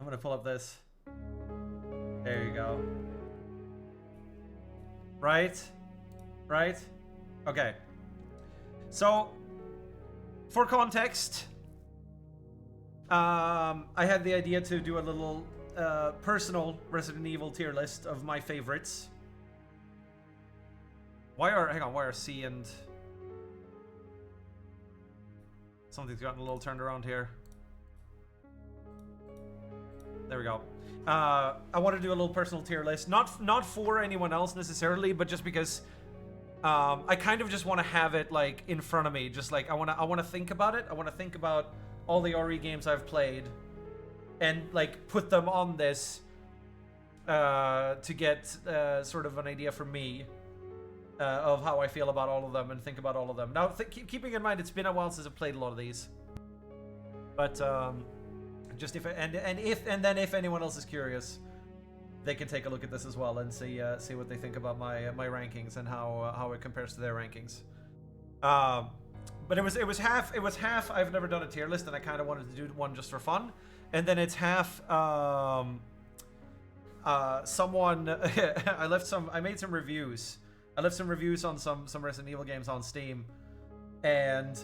I'm gonna pull up this. There you go. Right? Right? Okay. So, for context, I had the idea to do a little personal Resident Evil tier list of my favorites. Why are C and... Something's gotten a little turned around here. There we go. I want to do a little personal tier list, not for anyone else necessarily, but just because I kind of just want to have it like in front of me. Just like I want to think about it. I want to think about all the RE games I've played, and like put them on this to get sort of an idea from me of how I feel about all of them and think about all of them. Now, keeping in mind it's been a while since I've played a lot of these, but just if anyone else is curious, they can take a look at this as well and see what they think about my rankings and how it compares to their rankings. But it was half. I've never done a tier list, and I kind of wanted to do one just for fun, and then it's half. Someone I made some reviews. I left some reviews on some Resident Evil games on Steam, and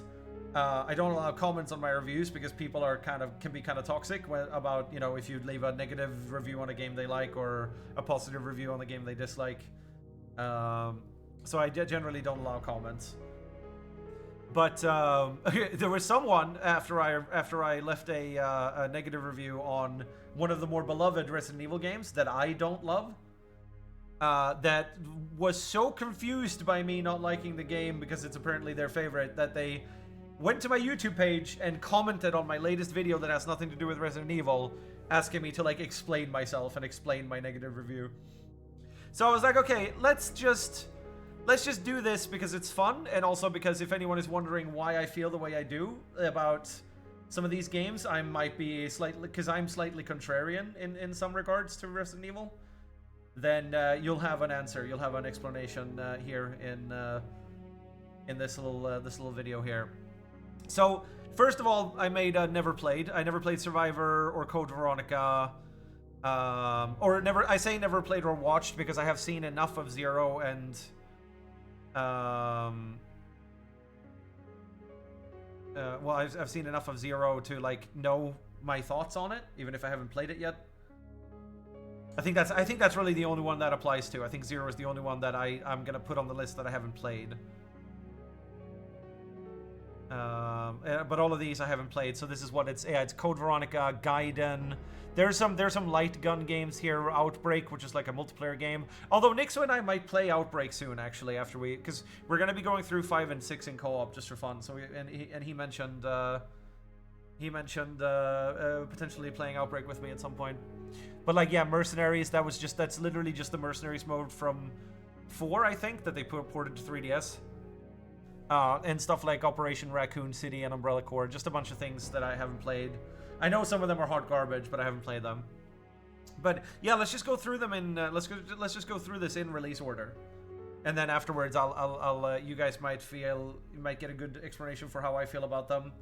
I don't allow comments on my reviews because people can be kind of toxic about, you know, if you leave a negative review on a game they like or a positive review on the game they dislike. So I generally don't allow comments. But there was someone after I left a negative review on one of the more beloved Resident Evil games that I don't love. That was so confused by me not liking the game because it's apparently their favorite that they went to my YouTube page and commented on my latest video that has nothing to do with Resident Evil, asking me to like explain myself and explain my negative review. So I was like, okay, let's just do this because it's fun, and also because if anyone is wondering why I feel the way I do about some of these games, I might be I'm slightly contrarian in some regards to Resident Evil. Then you'll have an answer. You'll have an explanation here in this little video here. So first of all, I made never played. I never played Survivor or Code Veronica, or never. I say never played or watched because I have seen enough of Zero and well, I've seen enough of Zero to like know my thoughts on it, even if I haven't played it yet. I think that's really the only one that applies to. I think Zero is the only one that I'm gonna put on the list that I haven't played. But all of these I haven't played, so this is what it's. Yeah, it's Code Veronica, Gaiden. There's some light gun games here. Outbreak, which is like a multiplayer game. Although Nixo and I might play Outbreak soon, actually, because we're gonna be going through 5 and 6 in co-op just for fun. So he mentioned potentially playing Outbreak with me at some point. But like, yeah, Mercenaries. That's literally just the Mercenaries mode from 4, I think, that they ported to 3DS. And stuff like Operation Raccoon City and Umbrella Corps, just a bunch of things that I haven't played. I know some of them are hot garbage, but I haven't played them. But yeah, let's just go through them in. Let's just go through this in release order, and then afterwards, I'll you guys might get a good explanation for how I feel about them,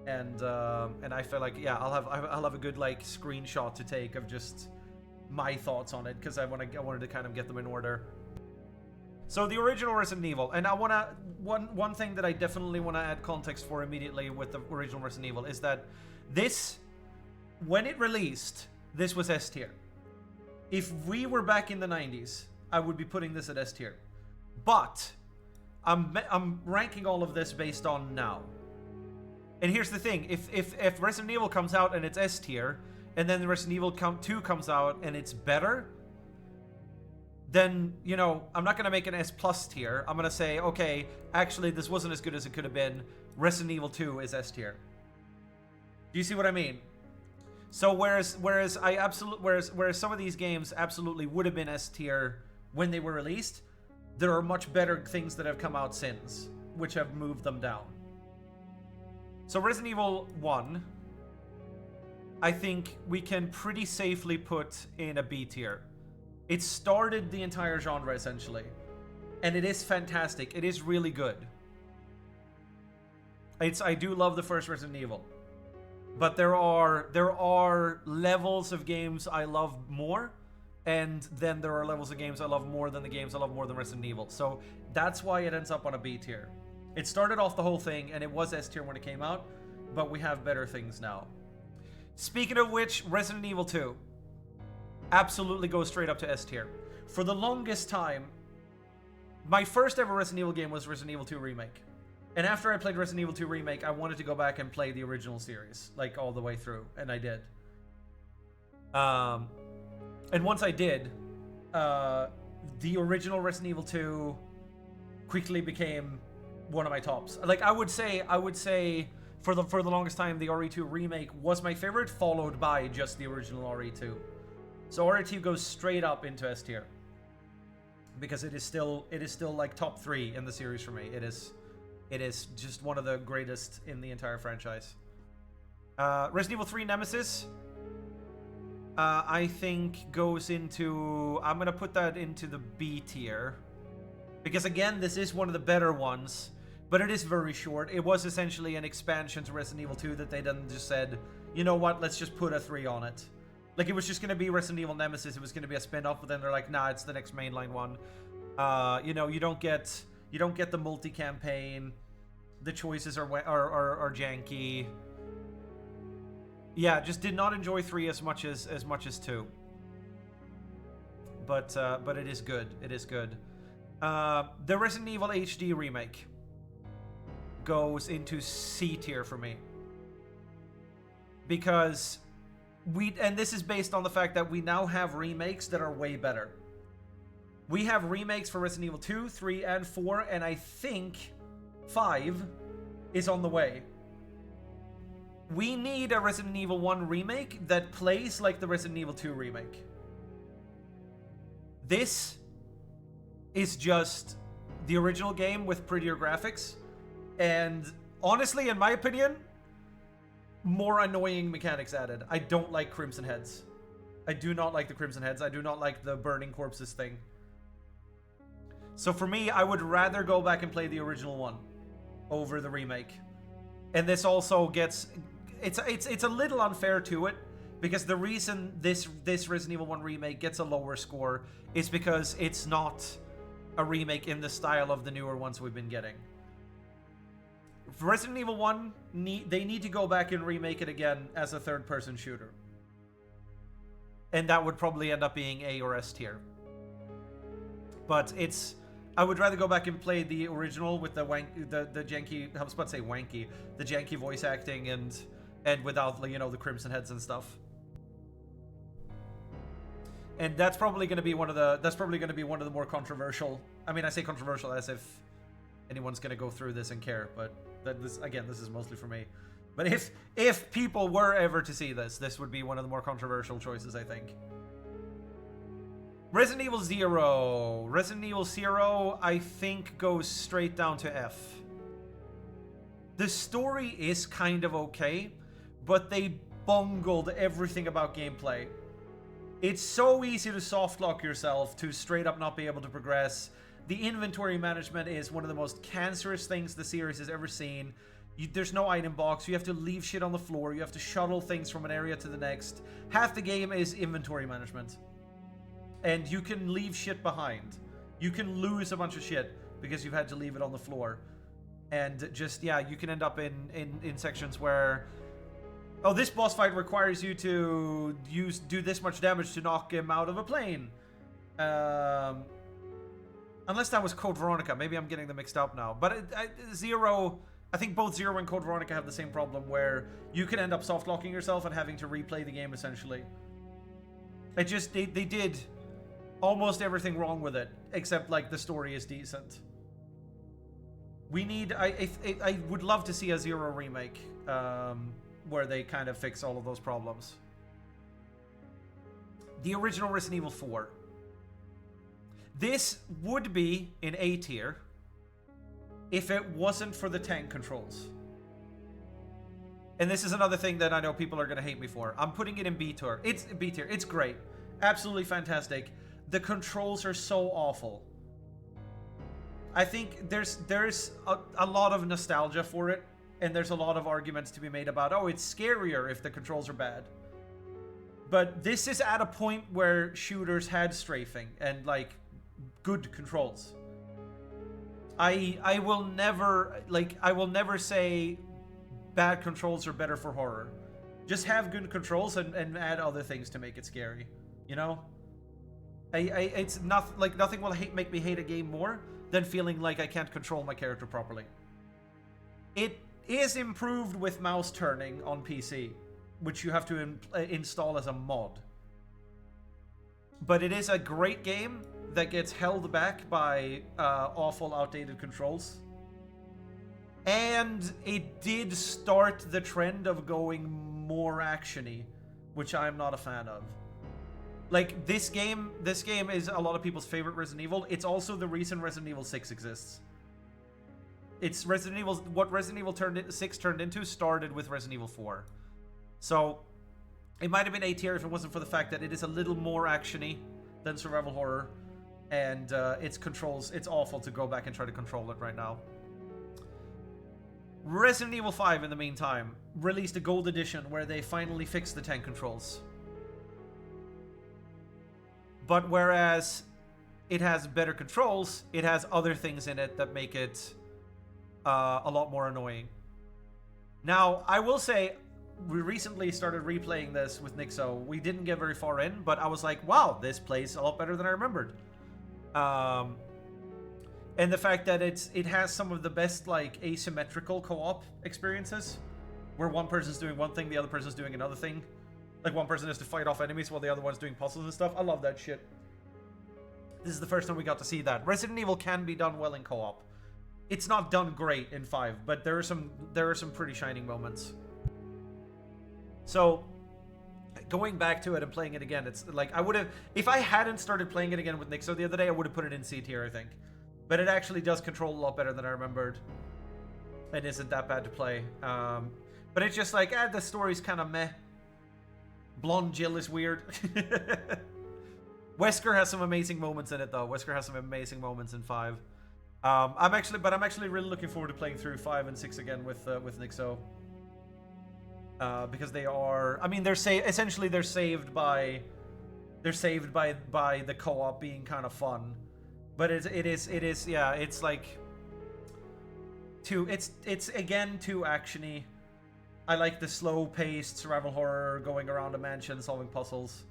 and I feel like, yeah, I'll have a good like screenshot to take of just my thoughts on it because I wanted to kind of get them in order. So the original Resident Evil, and I wanna one thing that I definitely want to add context for immediately with the original Resident Evil is that this, when it released, this was S tier. If we were back in the 90s, I would be putting this at S tier. But I'm ranking all of this based on now. And here's the thing: if Resident Evil comes out and it's S tier, and then Resident Evil 2 comes out and it's better, then, you know, I'm not going to make an S+ tier. I'm going to say, okay, actually, this wasn't as good as it could have been. Resident Evil 2 is S tier. Do you see what I mean? So whereas some of these games absolutely would have been S tier when they were released, there are much better things that have come out since, which have moved them down. So Resident Evil 1, I think we can pretty safely put in a B tier. It started the entire genre, essentially. And it is fantastic. It is really good. I do love the first Resident Evil. But there are levels of games I love more, and then there are levels of games I love more than the games I love more than Resident Evil. So that's why it ends up on a B tier. It started off the whole thing, and it was S tier when it came out, but we have better things now. Speaking of which, Resident Evil 2 absolutely goes straight up to S tier. For the longest time, my first ever Resident Evil game was Resident Evil 2 Remake. And after I played Resident Evil 2 Remake, I wanted to go back and play the original series, like all the way through, and I did. And once I did, the original Resident Evil 2 quickly became one of my tops. Like I would say for the longest time, the RE2 Remake was my favorite, followed by just the original RE2. So RE2 goes straight up into S tier because it is still like top 3 in the series for me. It is just one of the greatest in the entire franchise. Resident Evil 3 Nemesis, I think goes into... I'm going to put that into the B tier. Because again, this is one of the better ones, but it is very short. It was essentially an expansion to Resident Evil 2 that they then just said, you know what, let's just put a 3 on it. Like, it was just going to be Resident Evil Nemesis. It was going to be a spin-off, but then they're like, nah, it's the next mainline one. You know, you don't get the multi-campaign. The choices are janky. Yeah, just did not enjoy 3 as much as 2. But it is good. It is good. The Resident Evil HD remake goes into C tier for me. Because and this is based on the fact that we now have remakes that are way better. We have remakes for Resident Evil 2, 3, and 4, and I think 5 is on the way. We need a Resident Evil 1 remake that plays like the Resident Evil 2 remake. This is just the original game with prettier graphics, and honestly, in my opinion, more annoying mechanics added. I don't like Crimson Heads. I do not like the Crimson Heads. I do not like the burning corpses thing. So for me, I would rather go back and play the original one over the remake. And this also gets... It's a little unfair to it, because the reason this Resident Evil 1 remake gets a lower score is because it's not a remake in the style of the newer ones we've been getting. For Resident Evil 1, they need to go back and remake it again as a third-person shooter. And that would probably end up being A or S tier. But it's... I would rather go back and play the original with the janky... I was about to say wanky. The janky voice acting and without, you know, the Crimson Heads and stuff. And that's probably going to be one of the more controversial... I mean, I say controversial as if anyone's going to go through this and care, but this is mostly for me. But if people were ever to see this would be one of the more controversial choices, I think. Resident Evil 0. Resident Evil 0, I think, goes straight down to F. The story is kind of okay, but they bungled everything about gameplay. It's so easy to softlock yourself to straight up not be able to progress. The inventory management is one of the most cancerous things the series has ever seen. There's no item box. You have to leave shit on the floor. You have to shuttle things from an area to the next. Half the game is inventory management. And you can leave shit behind. You can lose a bunch of shit because you've had to leave it on the floor. And just, yeah, you can end up in sections where... Oh, this boss fight requires you to do this much damage to knock him out of a plane. Unless that was Code Veronica. Maybe I'm getting them mixed up now. But Zero... I think both Zero and Code Veronica have the same problem where you can end up soft-locking yourself and having to replay the game, essentially. It just... They did almost everything wrong with it, except, like, the story is decent. We need... I would love to see a Zero remake, where they kind of fix all of those problems. The original Resident Evil 4. This would be in A tier if it wasn't for the tank controls. And this is another thing that I know people are going to hate me for. I'm putting it in B tier. It's B tier. It's great. Absolutely fantastic. The controls are so awful. I think there's a lot of nostalgia for it. and there's a lot of arguments to be made about, oh, it's scarier if the controls are bad. But this is at a point where shooters had strafing and, like, good controls. I will never say bad controls are better for horror. Just have good controls and add other things to make it scary. You know? It's not like nothing will make me hate a game more than feeling like I can't control my character properly. It is improved with mouse turning on PC, which you have to install as a mod. But it is a great game that gets held back by awful, outdated controls. And it did start the trend of going more actiony, which I'm not a fan of. Like, this game is a lot of people's favorite Resident Evil. It's also the reason Resident Evil 6 exists. It's Resident Evil, what Resident Evil 6 turned into started with Resident Evil 4. So, it might have been A tier if it wasn't for the fact that it is a little more actiony than survival horror. And its controls, it's awful to go back and try to control it right now. Resident Evil 5, in the meantime, released a gold edition where they finally fixed the tank controls. But whereas it has better controls, it has other things in it that make it a lot more annoying. Now, I will say, we recently started replaying this with Nixo. We didn't get very far in, but I was like, wow, this plays a lot better than I remembered. And the fact that it has some of the best, like, asymmetrical co-op experiences, where one person's doing one thing, the other person's doing another thing. Like, one person has to fight off enemies while the other one's doing puzzles and stuff. I love that shit. This is the first time we got to see that. Resident Evil can be done well in co-op. It's not done great in 5, but there are some pretty shining moments. So, going back to it and playing it again, it's like, I would have, if I hadn't started playing it again with Nixo the other day, I would have put it in C tier, I think. But it actually does control a lot better than I remembered. It isn't that bad to play. But it's just like, the story's kind of meh. Blonde Jill is weird. Wesker has some amazing moments in it, though. Wesker has some amazing moments in 5. I'm actually really looking forward to playing through 5 and 6 again with Nixo. Because they are, I mean, they're saved by the co-op being kind of fun. But it is, yeah, it's like it's again too actiony. I like the slow-paced survival horror, going around a mansion solving puzzles.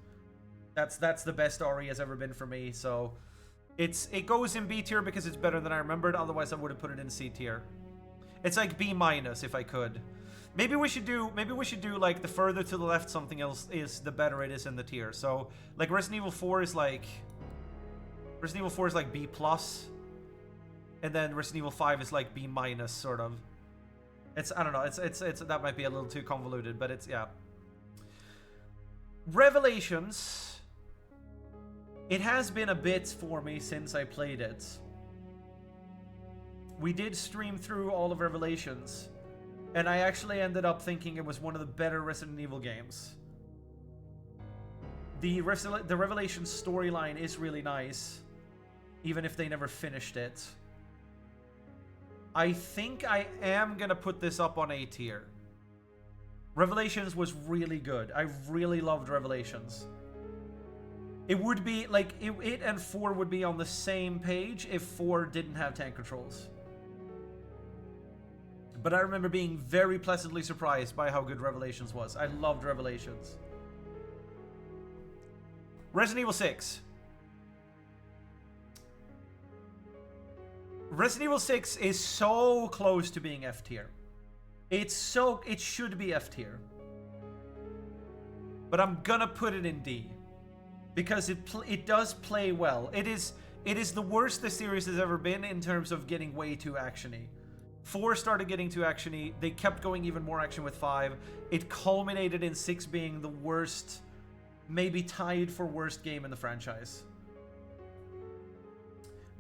That's the best RE has ever been for me. So it goes in B tier because it's better than I remembered. Otherwise, I would have put it in C tier. It's like B- if I could. Maybe we should do like the further to the left something else is, the better it is in the tier. So like Resident Evil 4 is like B+, and then Resident Evil 5 is like B- sort of. It's, I don't know, it's that might be a little too convoluted, but it's, yeah. Revelations. It has been a bit for me since I played it. We did stream through all of Revelations, and I actually ended up thinking it was one of the better Resident Evil games. The Revelations storyline is really nice, even if they never finished it. I think I am gonna put this up on A tier. Revelations was really good. I really loved Revelations. It would be, like, it and 4 would be on the same page if 4 didn't have tank controls. But I remember being very pleasantly surprised by how good Revelations was. I loved Revelations. Resident Evil 6. Resident Evil 6 is so close to being F tier. It should be F tier. But I'm gonna put it in D. Because it does play well. It is the worst the series has ever been in terms of getting way too actiony. 4 started getting too actiony. They kept going even more action with 5. It culminated in 6 being the worst, maybe tied for worst game in the franchise.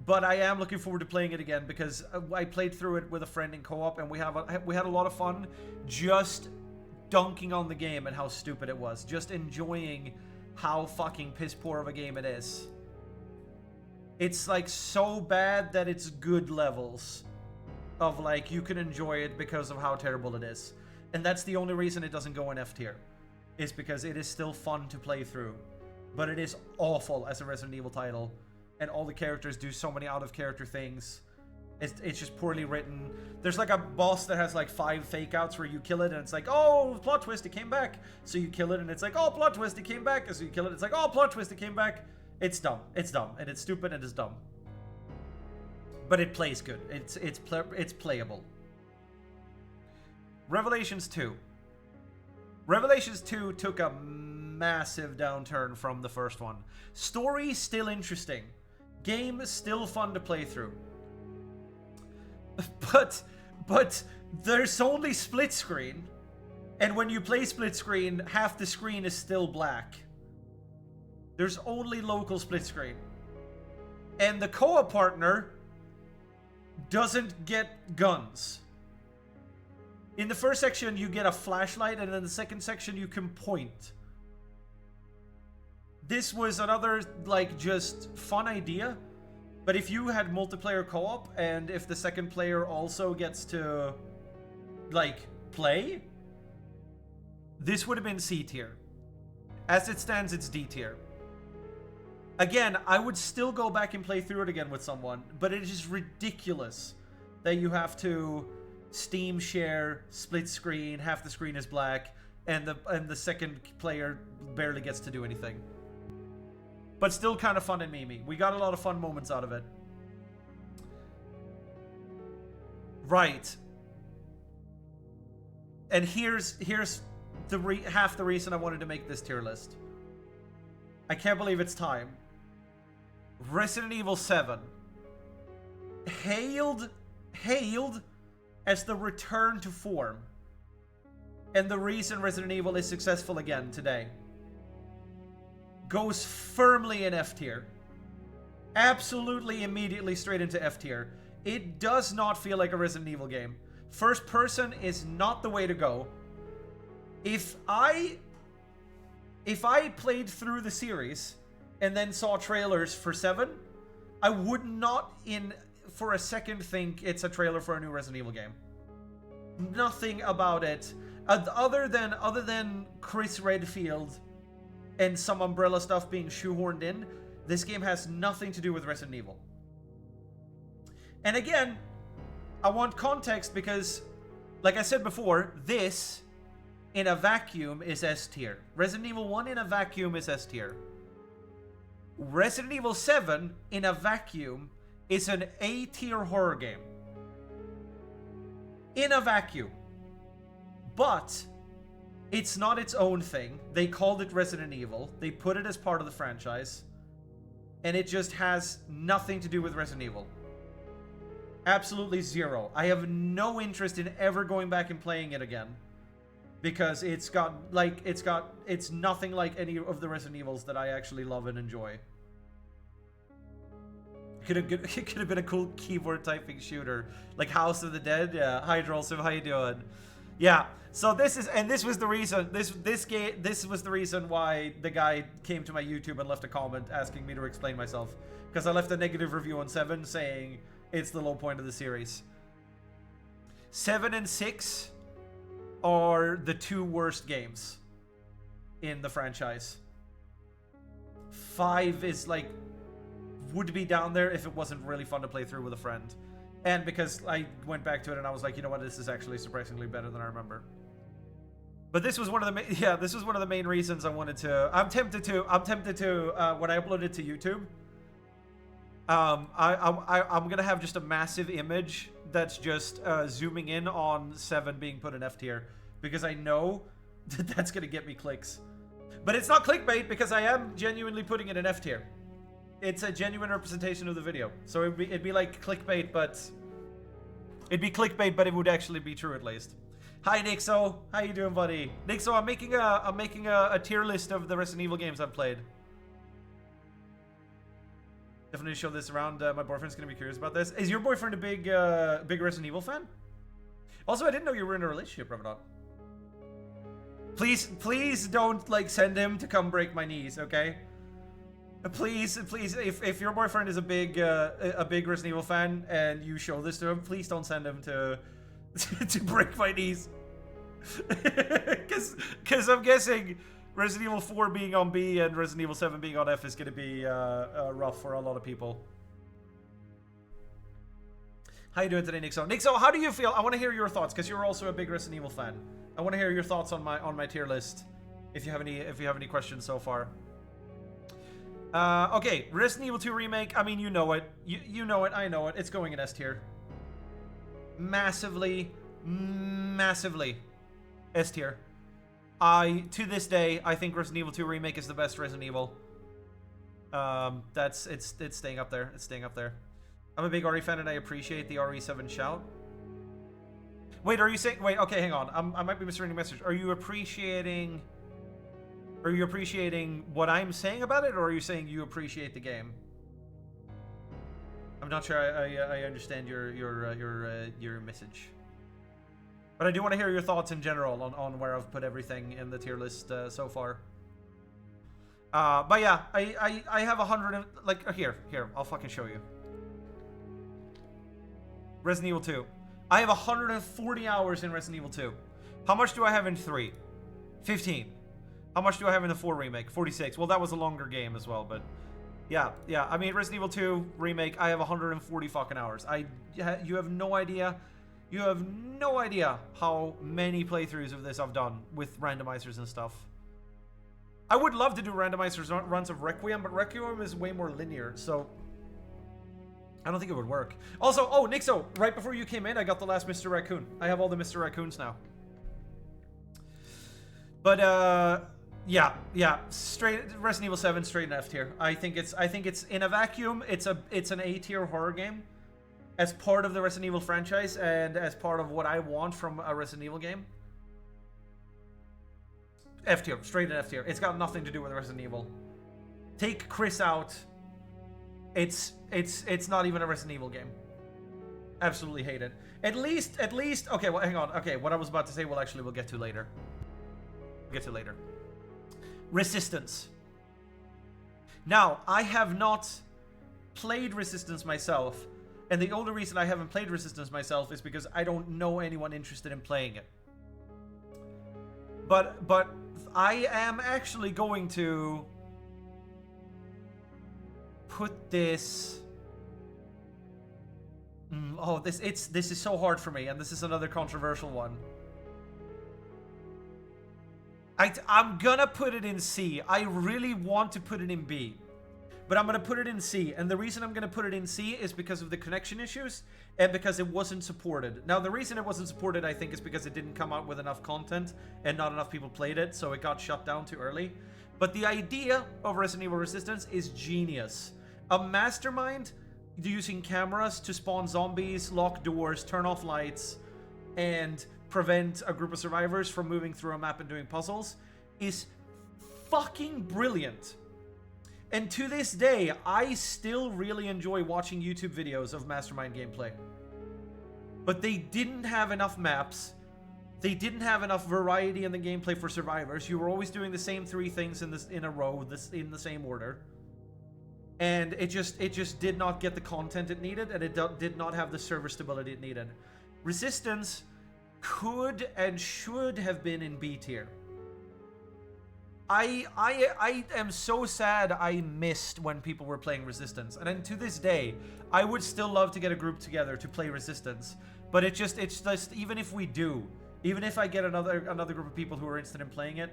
But I am looking forward to playing it again because I played through it with a friend in co-op, and we had a lot of fun just dunking on the game and how stupid it was. Just enjoying how fucking piss poor of a game it is. It's like so bad that it's good levels. of like you can enjoy it because of how terrible it is. And that's the only reason it doesn't go in F tier, is because it is still fun to play through. But it is awful as a Resident Evil title, and all the characters do so many out of character things. It's just poorly written. There's like a boss that has like 5 fake outs where you kill it and it's like, oh, plot twist, it came back. So you kill it and it's like, oh, plot twist, it came back. And so you kill it, it's like, oh, plot twist, it came back. It's dumb. It's dumb. And it's stupid and it's dumb. But it plays good. It's playable. Revelations 2. Revelations 2 took a massive downturn from the first one. Story still interesting. Game still fun to play through. But there's only split screen, and when you play split screen, half the screen is still black. There's only local split screen. And the co-op partner doesn't get guns. In the first section, you get a flashlight, and in the second section, you can point. This was another, like, just fun idea. But if you had multiplayer co-op, and if the second player also gets to, like, play, this would have been C tier. As it stands, it's D tier. Again, I would still go back and play through it again with someone, but it is ridiculous that you have to Steam share, split screen, half the screen is black, and the second player barely gets to do anything. But still kind of fun and memey. We got a lot of fun moments out of it. Right. And here's the half the reason I wanted to make this tier list. I can't believe it's time. Resident Evil 7. Hailed as the return to form. And the reason Resident Evil is successful again today. Goes firmly in F tier. Absolutely immediately straight into F tier. It does not feel like a Resident Evil game. First person is not the way to go. If I played through the series and then saw trailers for 7, I would not for a second think it's a trailer for a new Resident Evil game. Nothing about it other than Chris Redfield and some Umbrella stuff being shoehorned in. This game has nothing to do with Resident Evil. And again, I want context because, like I said before, this in a vacuum is S tier. Resident Evil 1 in a vacuum is S tier. Resident Evil 7 in a vacuum is an A tier horror game. In a vacuum. But it's not its own thing. They called it Resident Evil. They put it as part of the franchise. And it just has nothing to do with Resident Evil. Absolutely zero. I have no interest in ever going back and playing it again. Because it's nothing like any of the Resident Evils that I actually love and enjoy. It could have been a cool keyboard typing shooter. Like House of the Dead. Yeah. Hi Drolsum, how you doing? Yeah. So this was the reason this was the reason why the guy came to my YouTube and left a comment asking me to explain myself. Because I left a negative review on 7 saying it's the low point of the series. 7 and 6 are the 2 worst games in the franchise. 5 is like would be down there if it wasn't really fun to play through with a friend. And because I went back to it and I was like, you know what, this is actually surprisingly better than I remember. But this was one of the main reasons I wanted to. I'm tempted to when I upload it to YouTube. I'm gonna have just a massive image that's just zooming in on 7 being put in F tier because I know that that's gonna get me clicks. But it's not clickbait because I am genuinely putting it in F tier. It's a genuine representation of the video, so it'd be like clickbait, but it'd be clickbait, but it would actually be true at least. Hi Nixo, how you doing, buddy? Nixo, I'm making a tier list of the Resident Evil games I've played. Definitely show this around. My boyfriend's gonna be curious about this. Is your boyfriend a big Resident Evil fan? Also, I didn't know you were in a relationship, Revenant. Please don't like send him to come break my knees, okay? Please, please, if your boyfriend is a big Resident Evil fan and you show this to him, please don't send him to to break my knees. Because I'm guessing Resident Evil 4 being on B and Resident Evil 7 being on F is going to be rough for a lot of people. How you doing today, Nixo? Nixo, how do you feel? I want to hear your thoughts because you're also a big Resident Evil fan. I want to hear your thoughts on my tier list. If you have any questions so far. Okay, Resident Evil 2 remake. I mean, you know it. You know it. I know it. It's going in S tier. Massively S tier. To this day, I think Resident Evil 2 remake is the best Resident Evil. It's staying up there. It's staying up there. I'm a big RE fan and I appreciate the RE7 shout. Wait, are you saying? Wait, okay, hang on. I might be misreading the message. Are you appreciating what I'm saying about it, or are you saying you appreciate the game? I'm not sure I understand your message. But I do want to hear your thoughts in general on where I've put everything in the tier list so far. But yeah, I have 100 like here I'll fucking show you. Resident Evil 2. I have 140 hours in Resident Evil 2. How much do I have in 3? 15. How much do I have in the 4 remake? 46. Well, that was a longer game as well, but yeah. I mean, Resident Evil 2 remake, I have 140 fucking hours. You have no idea. You have no idea how many playthroughs of this I've done with randomizers and stuff. I would love to do randomizers runs of Requiem, but Requiem is way more linear, so I don't think it would work. Also, oh, Nixo, right before you came in, I got the last Mr. Raccoon. I have all the Mr. Raccoons now. But, yeah, straight Resident Evil 7 straight in F tier. I think it's in a vacuum. It's an A tier horror game as part of the Resident Evil franchise and as part of what I want from a Resident Evil game. F tier, straight in F tier. It's got nothing to do with Resident Evil. Take Chris out. It's not even a Resident Evil game. Absolutely hate it. At least. Okay, well, hang on. Okay, what I was about to say, we'll get to later. Resistance. Now, I have not played Resistance myself, and the only reason I haven't played Resistance myself is because I don't know anyone interested in playing it. But I am actually going to put this. This is so hard for me, and this is another controversial one. I'm gonna put it in C. I really want to put it in B, but I'm gonna put it in C. And the reason I'm gonna put it in C is because of the connection issues and because it wasn't supported. Now, the reason it wasn't supported, I think, is because it didn't come out with enough content and not enough people played it, so it got shut down too early. But the idea of Resident Evil Resistance is genius. A mastermind using cameras to spawn zombies, lock doors, turn off lights, and prevent a group of survivors from moving through a map and doing puzzles is fucking brilliant. And to this day, I still really enjoy watching YouTube videos of Mastermind gameplay. But they didn't have enough maps. They didn't have enough variety in the gameplay for survivors. You were always doing the same 3 things in a row, in the same order. And it just did not get the content it needed, and it did not have the server stability it needed. Resistance could and should have been in B tier. I am so sad I missed when people were playing Resistance, and then to this day, I would still love to get a group together to play Resistance. But it's just even if we do, even if I get another group of people who are interested in playing it,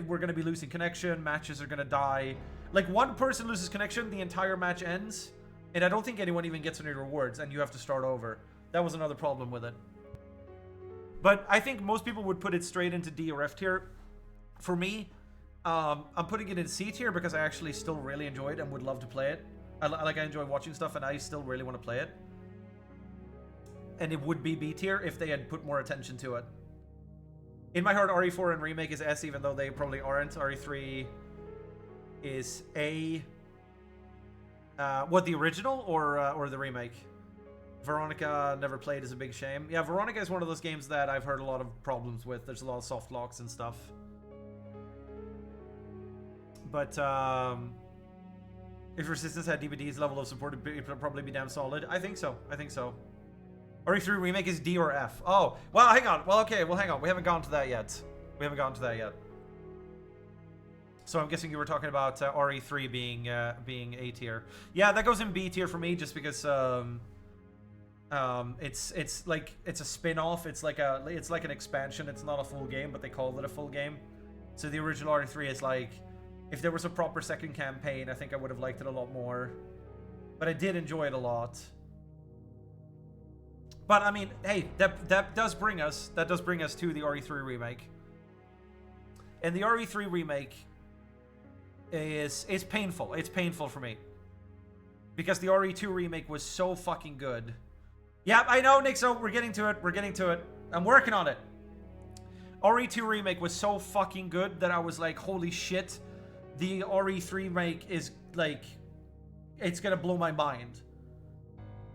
we're gonna be losing connection. Matches are gonna die. Like, one person loses connection, the entire match ends, and I don't think anyone even gets any rewards, and you have to start over. That was another problem with it. But I think most people would put it straight into D or F tier. For me, I'm putting it in C tier because I actually still really enjoy it and would love to play it. I enjoy watching stuff, and I still really want to play it. And it would be B tier if they had put more attention to it. In my heart, RE4 and Remake is S, even though they probably aren't. RE3 is A. What, the original or the remake? Veronica never played is a big shame. Yeah, Veronica is one of those games that I've heard a lot of problems with. There's a lot of soft locks and stuff. But, If Resistance had DVD's level of support, it would probably be damn solid. I think so. I think so. RE3 Remake is D or F. Oh, well, hang on. Well, okay, well, hang on. We haven't gone to that yet. We haven't gone to that yet. So I'm guessing you were talking about RE3 being A tier. Yeah, that goes in B tier for me, just because it's like it's a spin-off. It's like an expansion. It's not a full game, but they called it a full game. So the original RE3 is like, if there was a proper second campaign, I think I would have liked it a lot more. But I did enjoy it a lot. But I mean, hey, that does bring us to the RE3 remake. And the RE3 remake is painful. It's painful for me. Because the RE2 remake was so fucking good. Yeah, I know, Nick, so we're getting to it. We're getting to it. I'm working on it. RE2 remake was so fucking good that I was like, holy shit. The RE3 remake is like, it's gonna blow my mind.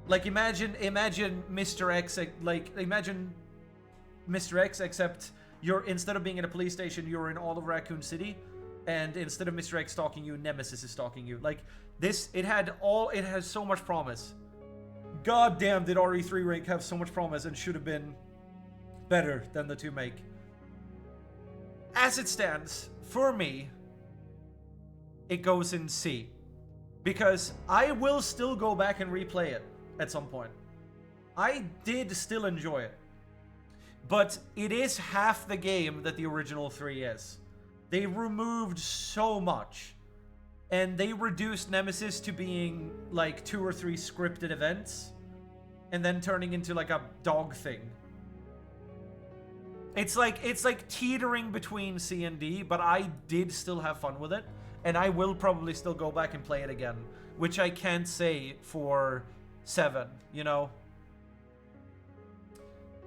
Like, imagine Mr. X, like, imagine Mr. X, except you're, instead of being in a police station, you're in all of Raccoon City, and instead of Mr. X stalking you, Nemesis is stalking you. Like, this, it has so much promise. God damn, did RE3 remake have so much promise and should have been better than the 2 make. As it stands, for me, it goes in C. Because I will still go back and replay it at some point. I did still enjoy it. But it is half the game that the original 3 is. They removed so much. And they reduced Nemesis to being like 2 or 3 scripted events. And then turning into like a dog thing. It's like teetering between C and D, but I did still have fun with it. And I will probably still go back and play it again. Which I can't say for 7, you know?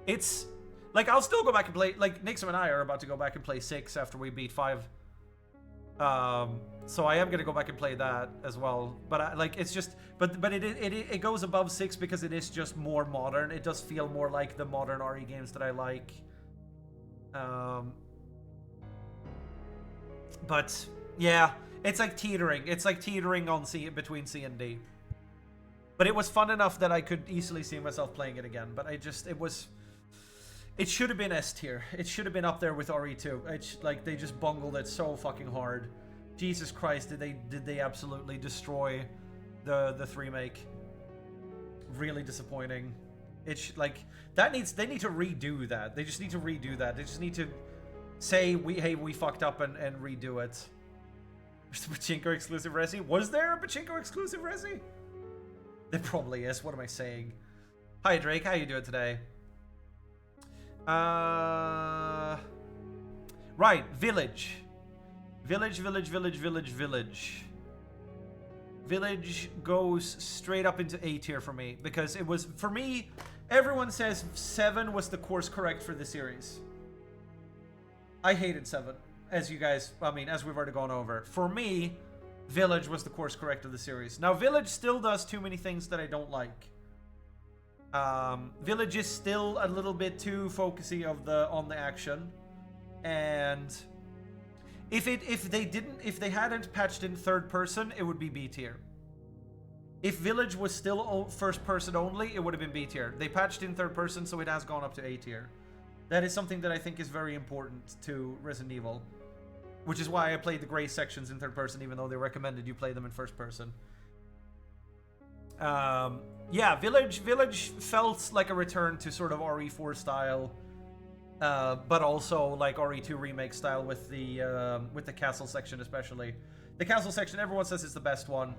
It's... like, I'll still go back and play... like, Nixon and I are about to go back and play 6 after we beat 5. So I am gonna go back and play that as well. But, like, it's just... But it goes above 6 because it is just more modern. It does feel more like the modern RE games that I like. But, yeah... it's like teetering. It's like teetering on between C and D. But it was fun enough that I could easily see myself playing it again. But it should have been S tier. It should have been up there with RE2. It's like they just bungled it so fucking hard. Jesus Christ, did they absolutely destroy the 3 make? Really disappointing. It's like they need to redo that. They just need to redo that. They just need to say hey, we fucked up and redo it. There's the Pachinko exclusive Resi. Was there a Pachinko exclusive Resi? There probably is. What am I saying? Hi Drake, how you doing today? Right, Village. Village goes straight up into A tier for me. Because it was, for me, everyone says 7 was the course correct for the series. I hated 7. As you guys, I mean, as we've already gone over. For me, Village was the course correct of the series. Now, Village still does too many things that I don't like. Village is still a little bit too focusy on the action. And if they hadn't patched in third person, it would be B tier. If Village was still first person only, it would have been B tier. They patched in third person, so it has gone up to A tier. That is something that I think is very important to Resident Evil. Which is why I played the gray sections in third person, even though they recommended you play them in first person. Yeah, Village felt like a return to sort of RE4 style, but also like RE2 remake style with the castle section especially. The castle section, everyone says it's the best one,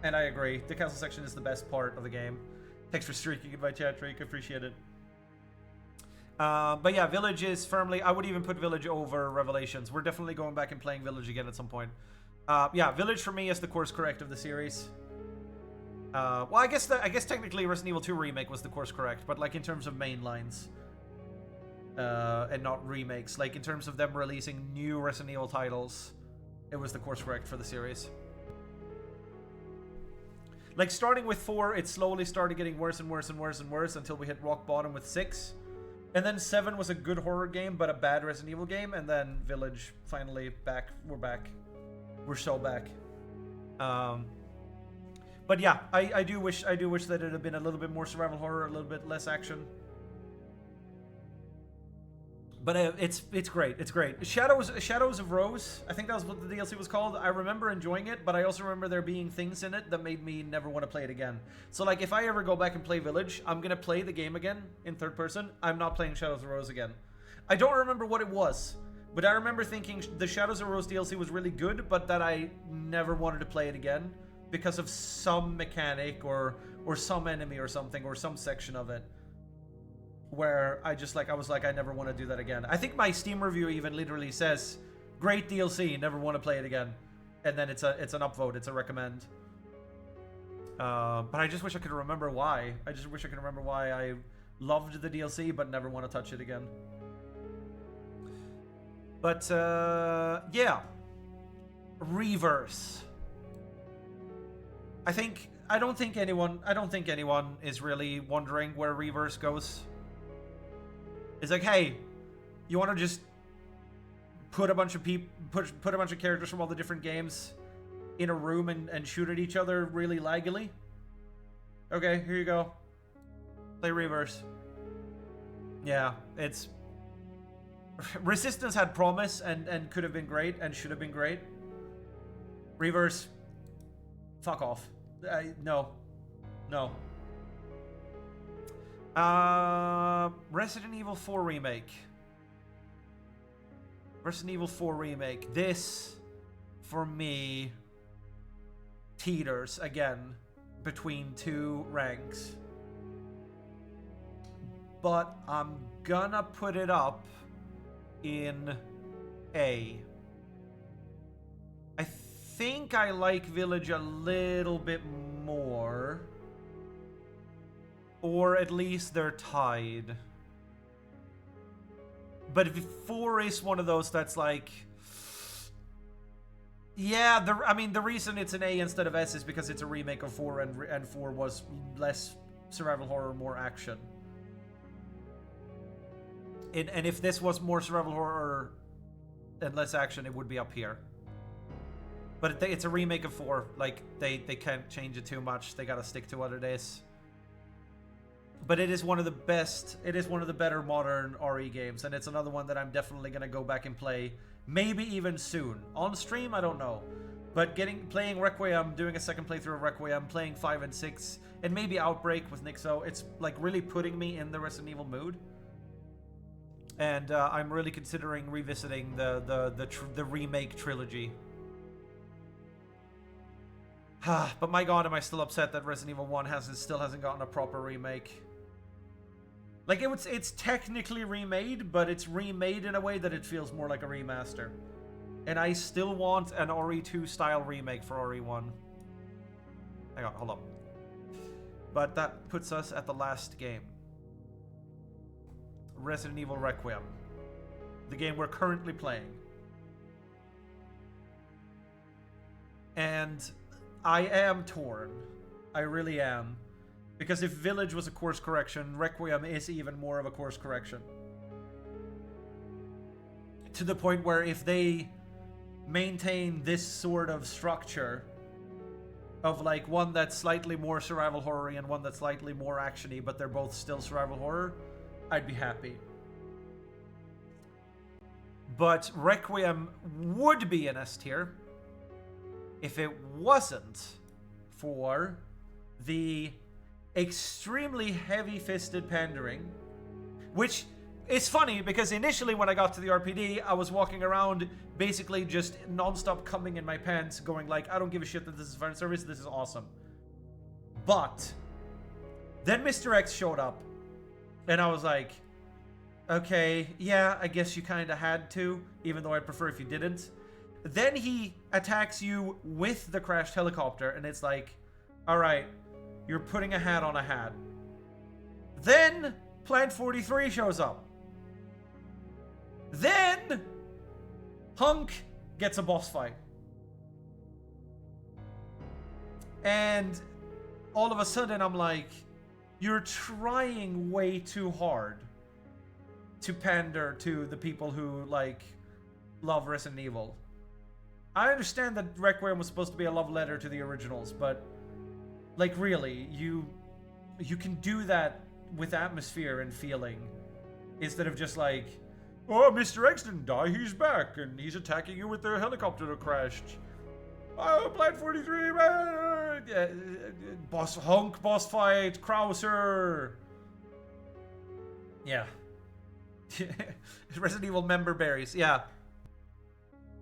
and I agree. The castle section is the best part of the game. Thanks for streaking in my chat, Drake. I appreciate it. But yeah, Village is firmly... I would even put Village over Revelations. We're definitely going back and playing Village again at some point. Yeah, Village for me is the course correct of the series. Well, I guess technically Resident Evil 2 Remake was the course correct, but like in terms of main lines. And not remakes. Like in terms of them releasing new Resident Evil titles, it was the course correct for the series. Like starting with 4, it slowly started getting worse and worse and worse and worse until we hit rock bottom with 6. And then 7 was a good horror game, but a bad Resident Evil game. And then Village, finally, back. We're back. We're so back. But yeah, I do wish that it had been a little bit more survival horror, a little bit less action. But it's great. It's great. Shadows of Rose. I think that was what the DLC was called. I remember enjoying it, but I also remember there being things in it that made me never want to play it again. So like, if I ever go back and play Village, I'm gonna play the game again in third person. I'm not playing Shadows of Rose again. I don't remember what it was, but I remember thinking the Shadows of Rose DLC was really good, but that I never wanted to play it again because of some mechanic or some enemy or something or some section of it. Where I was like, I never want to do that again. I think my Steam review even literally says, great DLC, never want to play it again. And then it's an upvote, it's a recommend. But I just wish I could remember why. I just wish I could remember why I loved the DLC, but never want to touch it again. But, yeah. Reverse. I don't think anyone is really wondering where Reverse goes. It's like, hey, you want to just put a bunch of put a bunch of characters from all the different games in a room and shoot at each other really laggily? Okay, here you go. Play Reverse. Yeah, it's... Resistance had promise and could have been great and should have been great. Reverse. Fuck off. No. No. Resident Evil 4 Remake. Resident Evil 4 Remake. This, for me, teeters again between two ranks. But I'm gonna put it up in A. I think I like Village a little bit more. Or at least they're tied. But if 4 is one of those that's like... Yeah, the reason it's an A instead of S is because it's a remake of 4 and 4 was less survival horror, more action. And if this was more survival horror and less action, it would be up here. But it's a remake of 4. Like, they can't change it too much. They gotta stick to what it is. But it is one of the best, it is one of the better modern RE games, and it's another one that I'm definitely gonna go back and play, maybe even soon. On stream, I don't know. But playing Requiem, doing a second playthrough of Requiem, playing 5 and 6, and maybe Outbreak with Nixo, it's like really putting me in the Resident Evil mood. And I'm really considering revisiting the remake trilogy. But my god, am I still upset that Resident Evil 1 still hasn't gotten a proper remake. Like, it's technically remade, but it's remade in a way that it feels more like a remaster. And I still want an RE2 style remake for RE1. Hang on, hold up. But that puts us at the last game. Resident Evil Requiem. The game we're currently playing. And I am torn. I really am. Because if Village was a course correction, Requiem is even more of a course correction. To the point where if they maintain this sort of structure of like one that's slightly more survival horror and one that's slightly more actiony, but they're both still survival horror, I'd be happy. But Requiem would be an S tier if it wasn't for the extremely heavy-fisted pandering, which is funny because initially when I got to the RPD, I was walking around basically just non-stop coming in my pants going like, I don't give a shit that this is fan service, this is awesome. But then Mr. X showed up and I was like, okay, yeah, I guess you kind of had to, even though I'd prefer if you didn't. Then he attacks you with the crashed helicopter, and it's like, alright, you're putting a hat on a hat. Then Plant 43 shows up. Then Hunk gets a boss fight. And all of a sudden I'm like, you're trying way too hard to pander to the people who, like, love Resident Evil. I understand that Requiem was supposed to be a love letter to the originals, but Like, really, you can do that with atmosphere and feeling, instead of just like, oh, Mr. X didn't die, he's back, and he's attacking you with the helicopter that crashed. Oh, Planet 43, boss fight, Krauser. Yeah. Resident Evil member berries, yeah.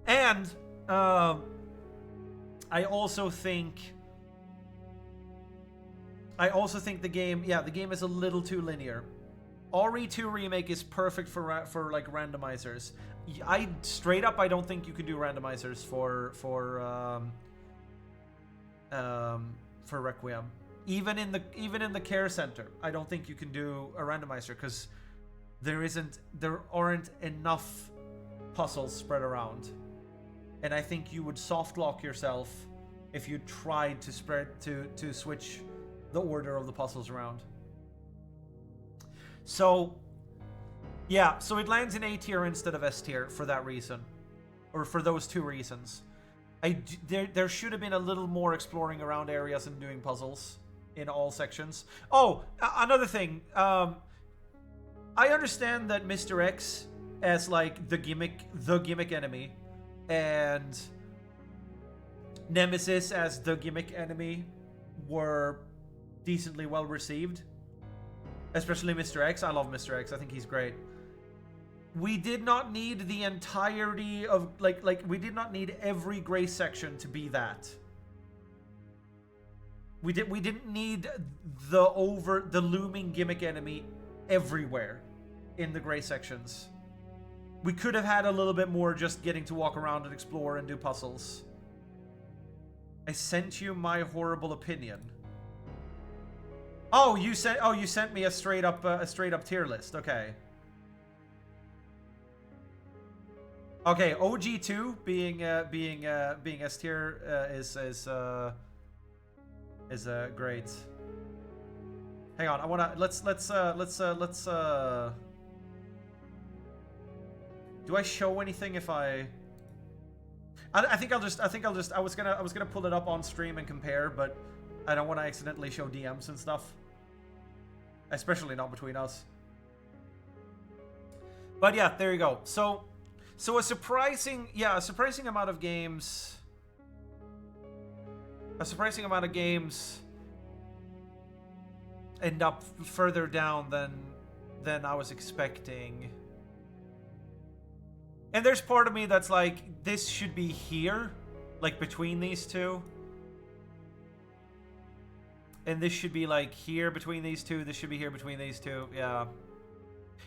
And, I also think the game is a little too linear. RE2 Remake is perfect for like randomizers. I don't think you can do randomizers for Requiem. Even in the care center, I don't think you can do a randomizer because there aren't enough puzzles spread around. And I think you would soft lock yourself if you tried to switch the order of the puzzles around. So, yeah, so it lands in A tier instead of S tier for that reason, or for those two reasons. There should have been a little more exploring around areas and doing puzzles in all sections. Oh, another thing. I understand that Mr. X as like the gimmick enemy, and Nemesis as the gimmick enemy were decently well received. Especially Mr. X. I love Mr. X. I think he's great. We did not need the entirety of we did not need every gray section to be that. We didn't need the looming gimmick enemy everywhere in the gray sections. We could have had a little bit more just getting to walk around and explore and do puzzles. I sent you my horrible opinion. Oh, you sent me a straight up tier list. Okay. Okay, OG2 being S tier is great. Hang on, I wanna let's do I show anything if I think I'll just I was gonna pull it up on stream and compare, but I don't want to accidentally show DMs and stuff. Especially not between us. But yeah, there you go. So a surprising amount of games. A surprising amount of games end up further down than I was expecting. And there's part of me that's like, this should be here, like between these two. And this should be like here between these two. This should be here between these two. Yeah.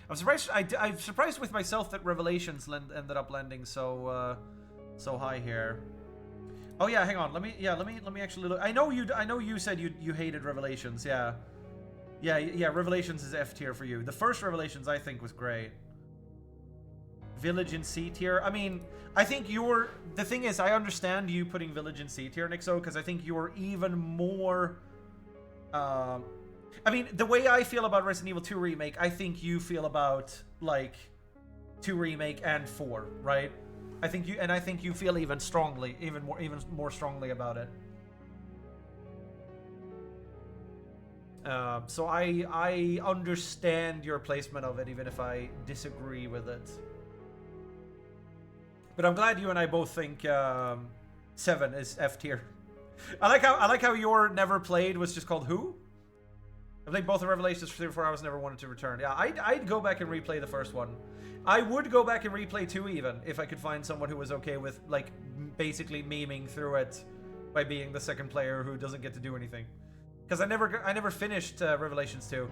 I'm surprised. I'm surprised with myself that Revelations ended up landing so high here. Oh yeah, hang on. Let me actually look. I know you said you hated Revelations. Yeah. Revelations is F tier for you. The first Revelations I think was great. Village in C tier. I mean, I think the thing is, I understand you putting Village in C tier, Nixo, because I think you're even more. I mean, the way I feel about Resident Evil 2 Remake, I think you feel about, like, 2 Remake and 4, right? I think you feel even more strongly about it. So I understand your placement of it, even if I disagree with it. But I'm glad you and I both think 7 is F tier. I like how your never played was just called who? I played both the Revelations for 3 or 4 hours, never wanted to return. Yeah, I'd go back and replay the first one. I would go back and replay 2 even, if I could find someone who was okay with, like, basically memeing through it by being the second player who doesn't get to do anything. Because I never finished Revelations 2.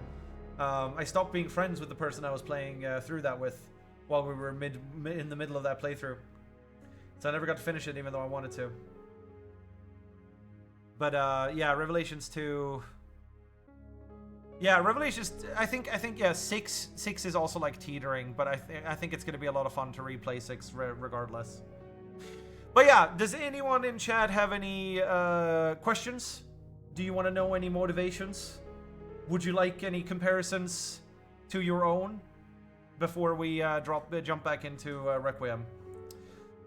I stopped being friends with the person I was playing through that with while we were in the middle of that playthrough. So I never got to finish it even though I wanted to. But yeah, Revelations 2. Yeah, Revelations. I think yeah, 6 is also like teetering, but I think it's gonna be a lot of fun to replay 6 regardless. But yeah, does anyone in chat have any questions? Do you want to know any motivations? Would you like any comparisons to your own before we jump back into Requiem?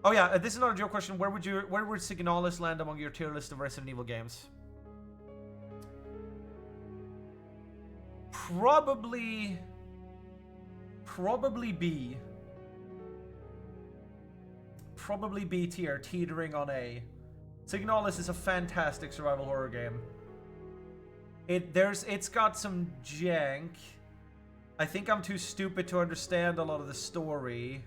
Oh yeah, this is another joke question. Where would Signalis land among your tier list of Resident Evil games? Probably B. Probably B tier, teetering on A. Signalis is a fantastic survival horror game. It's got some jank. I think I'm too stupid to understand a lot of the story.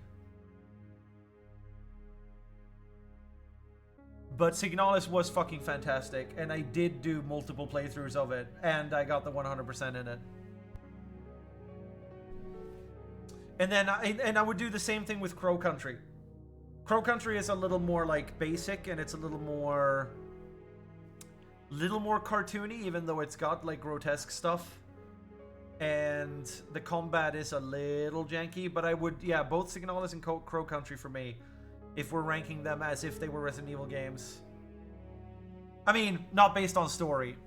But Signalis was fucking fantastic, and I did do multiple playthroughs of it, and I got the 100% in it. And then I would do the same thing with Crow Country. Crow Country is a little more like basic, and it's a little more cartoony, even though it's got like grotesque stuff. And the combat is a little janky, but I would, yeah, both Signalis and Crow Country for me, if we're ranking them as if they were Resident Evil games. I mean, not based on story.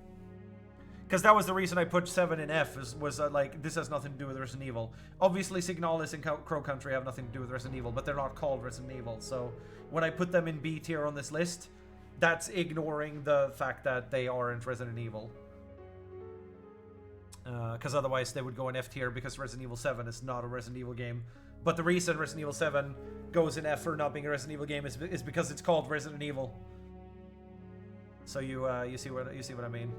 Because that was the reason I put 7 in F, was like, this has nothing to do with Resident Evil. Obviously, Signalis and Crow Country have nothing to do with Resident Evil, but they're not called Resident Evil. So when I put them in B tier on this list, that's ignoring the fact that they aren't Resident Evil. Because otherwise they would go in F tier, because Resident Evil 7 is not a Resident Evil game. But the reason Resident Evil 7 goes in F for not being a Resident Evil game is because it's called Resident Evil. So you see what I mean?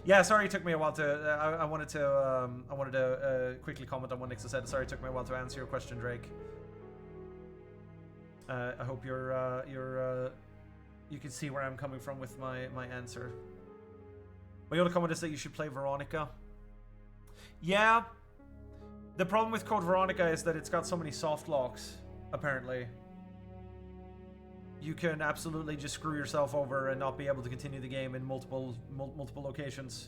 Yeah, sorry it took me a while to. I wanted to quickly comment on what Nixon said. Sorry it took me a while to answer your question, Drake. I hope you can see where I'm coming from with my answer. My other comment is that you should play Veronica. Yeah. The problem with Code Veronica is that it's got so many soft locks, apparently. You can absolutely just screw yourself over and not be able to continue the game in multiple locations,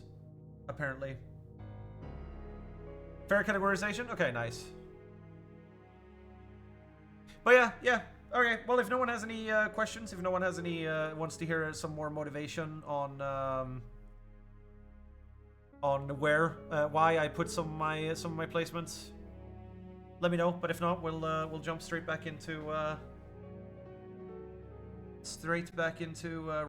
apparently. Fair categorization? Okay, nice. But yeah. Okay, well, if no one has any questions, if no one has any wants to hear some more motivation on why I put some of my placements, let me know. But if not, we'll jump straight back into